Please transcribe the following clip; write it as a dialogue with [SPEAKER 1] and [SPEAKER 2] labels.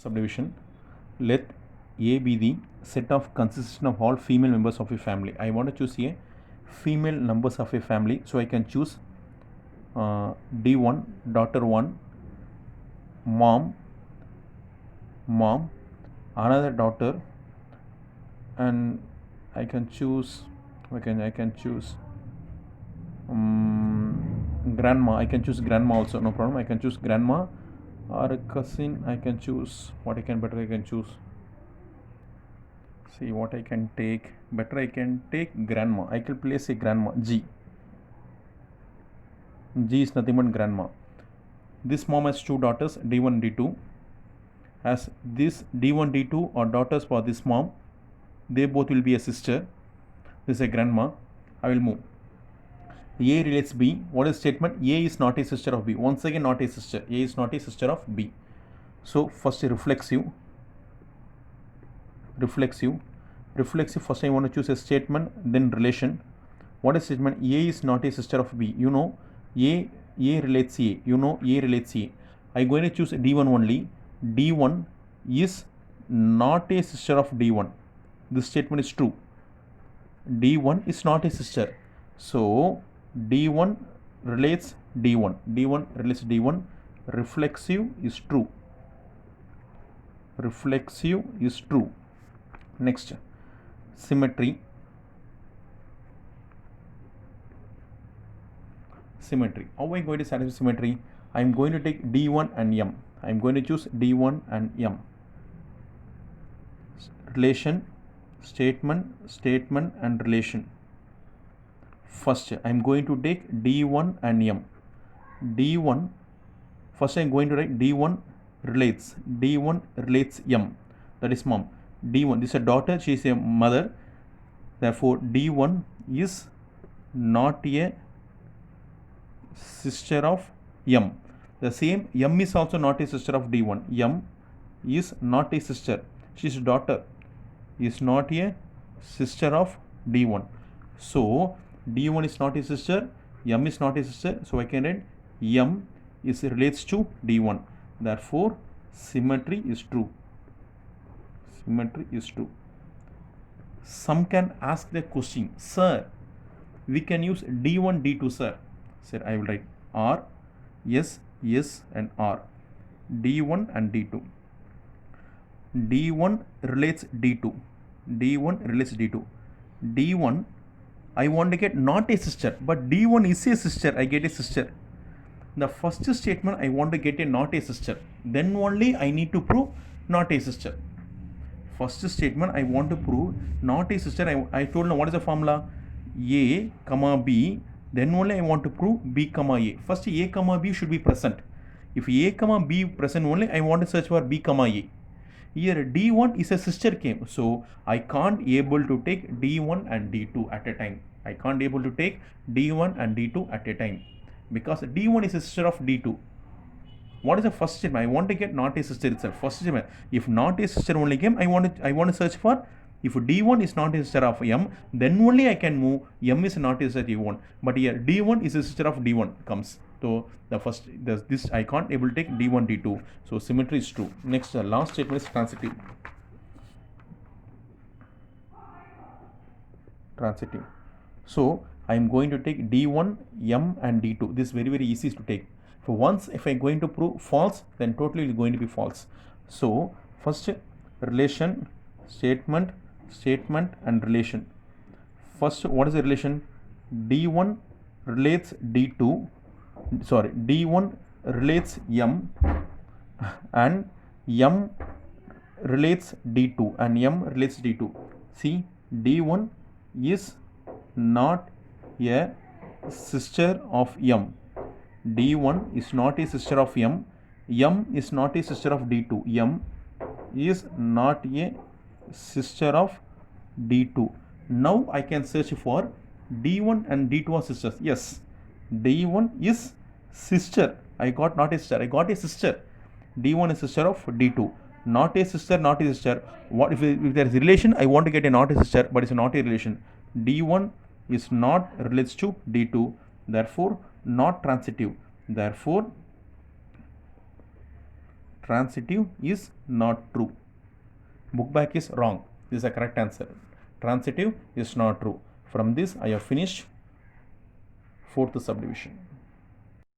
[SPEAKER 1] subdivision. Let A be the set of consisting of all female members of a family. I want to choose a female numbers of a family, so I can choose D1, daughter 1, mom, another daughter, and I can choose grandma. I can choose grandma also, no problem. I can choose grandma or a cousin. I can choose what I can choose. See what I can take. Better I can take grandma. I can place a grandma. G is nothing but grandma. This mom has two daughters, D1, D2. As this D1, D2 are daughters for this mom, they both will be a sister. This is a grandma. I will move. A relates B. What is statement? A is not a sister of B. Once again, not a sister. A is not a sister of B. So first reflexive. First I want to choose a statement, then relation. What is statement? A is not a sister of B. You know, A relates A. You know, A relates A. I am going to choose D1 only. D1 is not a sister of D1. This statement is true. D1 is not a sister. So D1 relates D1. D1 relates D1. Reflexive is true. Next, symmetry. How am I going to satisfy symmetry? I am going to take D1 and M. I am going to choose D1 and M. Relation, statement and relation. First, I am going to take D1 and M. D1, first I am going to write D1 relates M. That is mom. D1, this is a daughter, she is a mother. Therefore, D1 is not a sister of M. The same, M is also not a sister of D1. M is not a sister. She is a daughter. Is not a sister of D1. So, D1 is not a sister. M is not a sister. So, I can write M is relates to D1. Therefore, symmetry is true. Some can ask the question, sir, we can use D1, D2, sir. Sir, I will write R, yes, and R. D1 and D2. D1 relates D2. D1, I want to get not a sister, but D1 is a sister. I get a sister. The first statement, I want to get a not a sister. Then only I need to prove not a sister. First statement, I want to prove not a sister. I told you what is the formula? A, comma B. Then only I want to prove B, comma A. First, A, comma B should be present. If A, comma B present only, I want to search for B, comma A. Here D1 is a sister came, so I can't able to take D1 and D2 at a time. Because D1 is a sister of D2. What is the first statement? I want to get not a sister itself. First statement, if not a sister only came, I want to search for. If D1 is not a sister of M, then only I can move M is not a sister of D1. But here D1 is a sister of D1 comes. So this I can't able to take D1, D2. So symmetry is true. Next, the last statement is transitive. So I am going to take D1, M and D2. This is very, very easy to take. So once if I am going to prove false, then totally it is going to be false. So first, relation, statement and relation. First, what is the relation? D1 relates D2. D1 relates M and M relates D2 and M relates D2. See, D1 is not a sister of M. D1 is not a sister of M. M is not a sister of D2. M is not a sister of D2. Now I can search for D1 and D2 are sisters. Yes, D1 is sister. I got not a sister. I got a sister. D1 is sister of D2. Not a sister. What if there is a relation? I want to get a not a sister, but it's not a relation. D1 is not relates to D2. Therefore, not transitive. transitive is not true. Book bag is wrong. This is the correct answer. Transitive is not true. From this I have finished fourth subdivision.